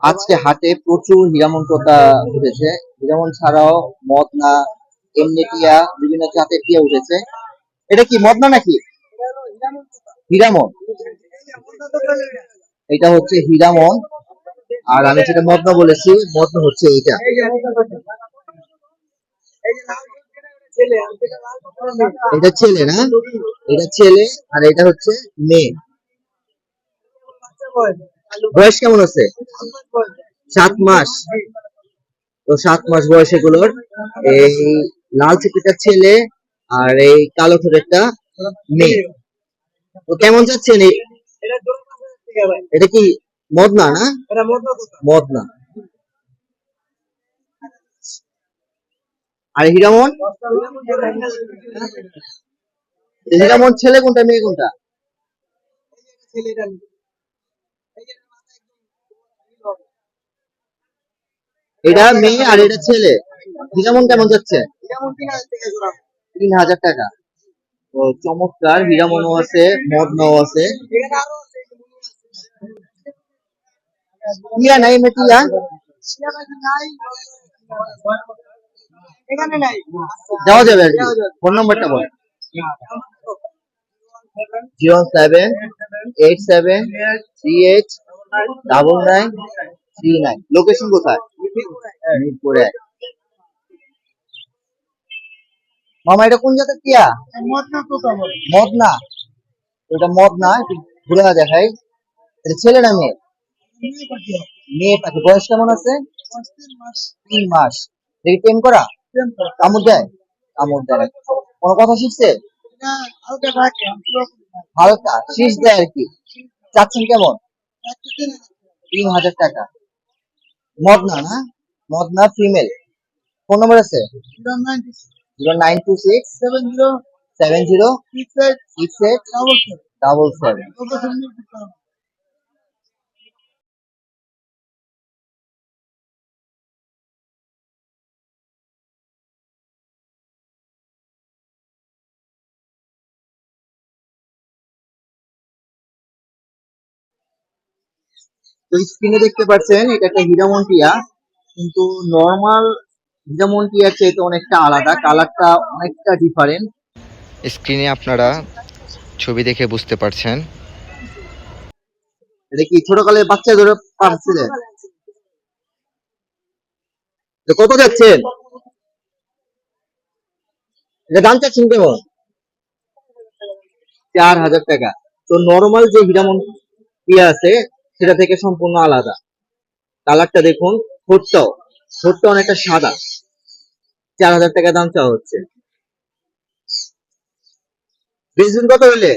আজকে হাটে প্রচুর হীরামন তোতা উঠেছে। হীরামন ছাড়াও মদনা, এমনেটিয়া, বিভিন্ন জাতের টিয়া উঠেছে। এটা কি মদনা নাকি হীরামন? এটা হচ্ছে হীরামন, আর আমি যেটা মদনা বলেছি, মদনা হচ্ছে এইটা। এটা ছেলে না, এটা ছেলে, আর এটা হচ্ছে মেয়ে। বয়স কেমন আছে? 7 মাস। তো 7 মাস বয়স এগুলোর। এই লাল চিপিটা ছেলে, আর এই কালো ঠোঁটেরটা মেয়ে। তো কেমন যাচ্ছেন? এটা কি মদনা না? মদনা। আর হীরামন? হীরামন ছেলে কোনটা মেয়ে কোনটা? এটা মেয়ে আর এটা ছেলে। হীরামন কেমন যাচ্ছে? 3,000 টাকা। তো চমৎকার, হীরামনও আছে, মদনাও আছে। টিয়া নাই মেটিয়া? যাওয়া যাবে আর কি। ফোন নাম্বারটা বল। 0787389939। লোকেশন কোথায়? মিরপুরে। মামা এটা কোন জাতের টিয়া? মদনা। ওটা মদনা, একটু ঘুরে দেখাই। এটা ছেলে না মেয়ে? মেয়ে পাখি। বয়স কেমন আছে? 3 মাস। দেখি টেম করা? কামড় দেয়? কামড় দেয়। কোনো কথা শিখছে? হালকা শীষ দেয় আর কি। চাচ্ছেন কেমন? 3,000 টাকা। মদনা না? মদনা ফিমেল। ফোন নম্বর আছে? 0926706867। তো স্ক্রিনে দেখতে পাচ্ছেন এটা একটা হীরামন টিয়া, কিন্তু নর্মাল হীরামন টিয়ার চাইতে অনেকটা আলাদা, কালারটা অনেকটা ডিফারেন্ট। স্ক্রিনে আপনারা ছবি দেখে বুঝতে পারছেন। এটা কি ছোটকালে বাচ্চা ধরে পারছিলেন? তো কত যাচ্ছেন? এটা দাম চাচ্ছেন কেমন? 4,000 টাকা। তো নর্মাল যে হীরামন টিয়া আছে সেটা থেকে সম্পূর্ণ আলাদা। কালারটা দেখুন, ঠোঁটটা অনেকটা সাদা। 4,000 টাকা দাম চাওয়া হচ্ছে। বেচবেন কত হলে?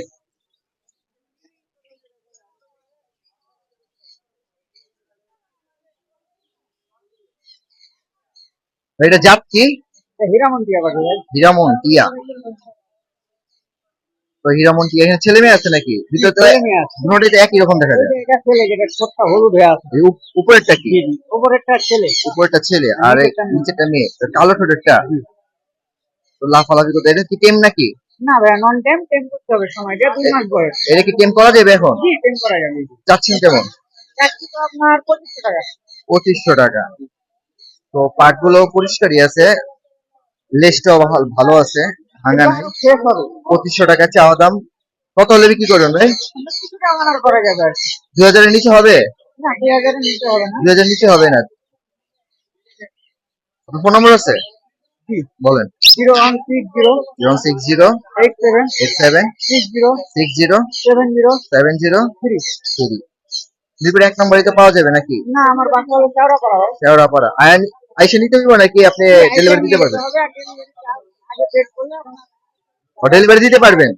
এটা জাত কি? হীরামন টিয়া। হীরামন টিয়া। তো হীরামন টিয়া এখানে ছেলে মেয়ে আছে নাকি? দুটোতে একই রকম দেখা যায়। এটা ছেলে, যেটা ছোটটা হলুদ হয়ে আছে। উপরেরটা কি? উপরেরটা ছেলে। উপরেরটা ছেলে, আর নিচেরটা মেয়ে। কালো ঠোঁটেরটা। তো লাফালাফি করতে, এটা কি টেম নাকি? না ভাই, নন টেম। টেম করতে হবে, সময় দিয়ে 2 মাস বয়স। এটা কি টেম করা যাবে এখন? জি, টেম করা যাবে। চাচ্ছেন কেমন? চাচ্ছি তো আপনার 2500 টাকা। 2500 টাকা। তো পাট গুলো পরিষ্কারই আছে, লেজটাও ভালো আছে, ভাঙা নাই। 2500 টাকা চাওয়া দাম। কত হলে বিক্রি করবেন ভাই? 2000 এর নিচে হবে? না, 2000 এর নিচে হবে না। 2000 নিচে হবে না। ফোন নম্বর আছে? বলেন। 01608760607073। মিরপুর 1 নম্বরে তো পাওয়া যাবে নাকি? না, আমার বাসা হলো শেওড়াপাড়া। আইসা নিতে হবে নাকি আপনি ডেলিভারি দিতে পারবেন? ডেলিভারি দিতে পারবেন?